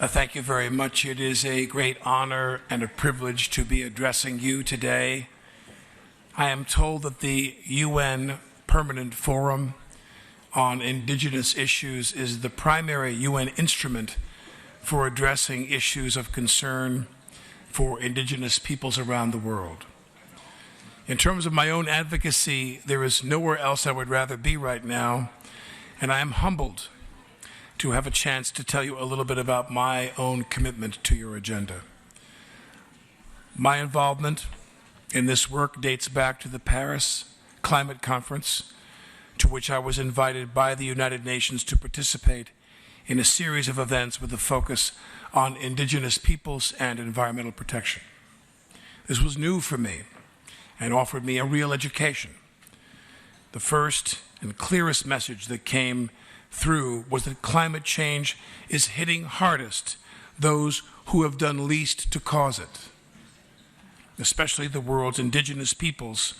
Thank you very much. It is a great honor and a privilege to be addressing you today. I am told that the UN Permanent Forum on Indigenous Issues is the primary UN instrument for addressing issues of concern for Indigenous peoples around the world. In terms of my own advocacy, there is nowhere else I would rather be right now, and I am humbled to have a chance to tell you a little bit about my own commitment to your agenda. My involvement in this work dates back to the Paris Climate Conference, to which I was invited by the United Nations to participate in a series of events with a focus on Indigenous peoples and environmental protection. This was new for me and offered me a real education. The first and clearest message that came through was that climate change is hitting hardest those who have done least to cause it, especially the world's indigenous peoples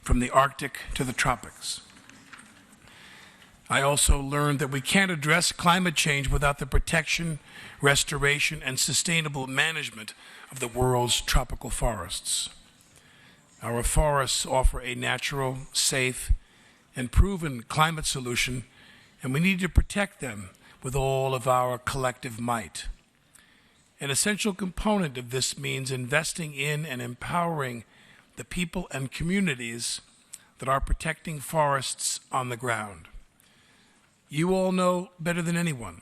from the Arctic to the tropics. I also learned that we can't address climate change without the protection, restoration, and sustainable management of the world's tropical forests. Our forests offer a natural, safe, and proven climate solution, and we need to protect them with all of our collective might. An essential component of this means investing in and empowering the people and communities that are protecting forests on the ground. You all know better than anyone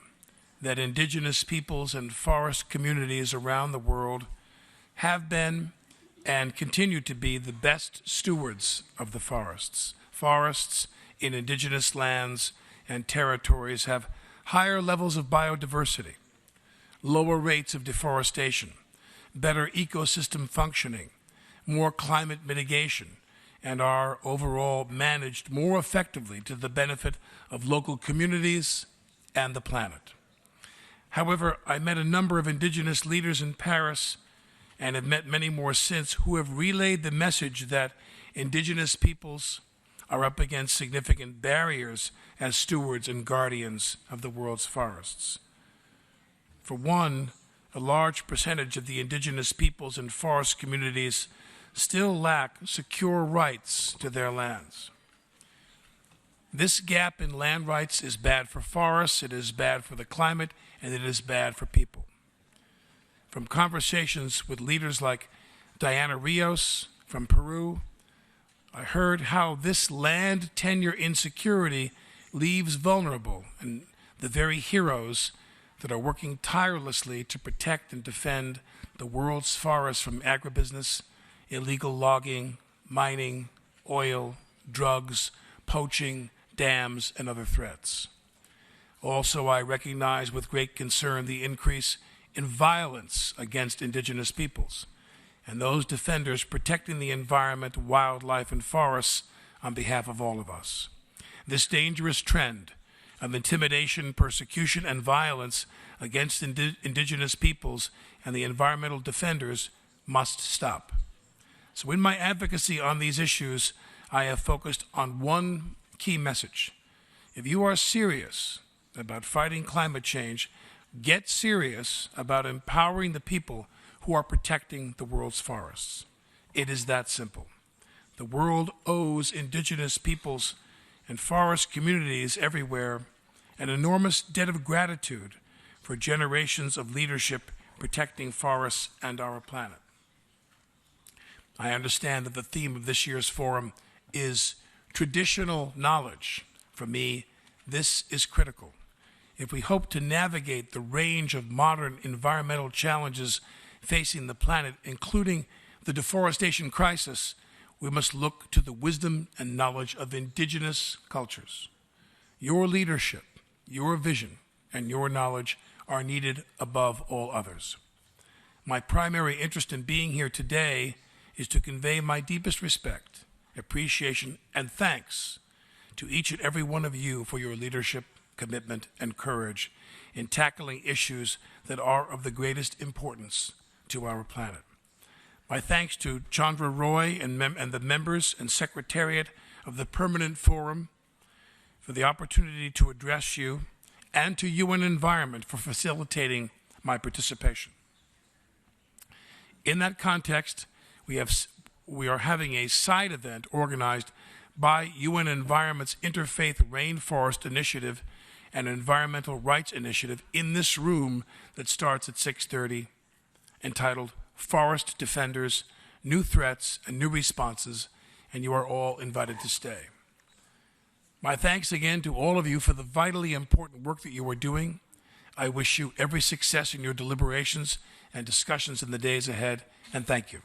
that Indigenous peoples and forest communities around the world have been and continue to be the best stewards of the forests. Forests in Indigenous lands and territories have higher levels of biodiversity, lower rates of deforestation, better ecosystem functioning, more climate mitigation, and are overall managed more effectively to the benefit of local communities and the planet. However, I met a number of Indigenous leaders in Paris and have met many more since who have relayed the message that Indigenous peoples are up against significant barriers as stewards and guardians of the world's forests. For one, a large percentage of the Indigenous peoples and forest communities still lack secure rights to their lands. This gap in land rights is bad for forests, it is bad for the climate, and it is bad for people. From conversations with leaders like Diana Rios from Peru, I heard how this land tenure insecurity leaves vulnerable and the very heroes that are working tirelessly to protect and defend the world's forests from agribusiness, illegal logging, mining, oil, drugs, poaching, dams, and other threats. Also, I recognize with great concern the increase in violence against Indigenous peoples and those defenders protecting the environment, wildlife, and forests on behalf of all of us. This dangerous trend of intimidation, persecution, and violence against Indigenous peoples and the environmental defenders must stop. So in my advocacy on these issues, I have focused on one key message. If you are serious about fighting climate change, get serious about empowering the people who are protecting the world's forests. It is that simple. The world owes Indigenous peoples and forest communities everywhere an enormous debt of gratitude for generations of leadership protecting forests and our planet. I understand that the theme of this year's forum is traditional knowledge. For me, this is critical. If we hope to navigate the range of modern environmental challenges facing the planet, including the deforestation crisis, we must look to the wisdom and knowledge of Indigenous cultures. Your leadership, your vision, and your knowledge are needed above all others. My primary interest in being here today is to convey my deepest respect, appreciation, and thanks to each and every one of you for your leadership, commitment, and courage in tackling issues that are of the greatest importance to our planet. My thanks to Chandra Roy and the members and Secretariat of the Permanent Forum for the opportunity to address you, and to UN Environment for facilitating my participation. In that context, we are having a side event organized by UN Environment's Interfaith Rainforest Initiative and Environmental Rights Initiative in this room that starts at 6:30, entitled Forest Defenders, New Threats and New Responses, and you are all invited to stay. My thanks again to all of you for the vitally important work that you are doing. I wish you every success in your deliberations and discussions in the days ahead, and thank you.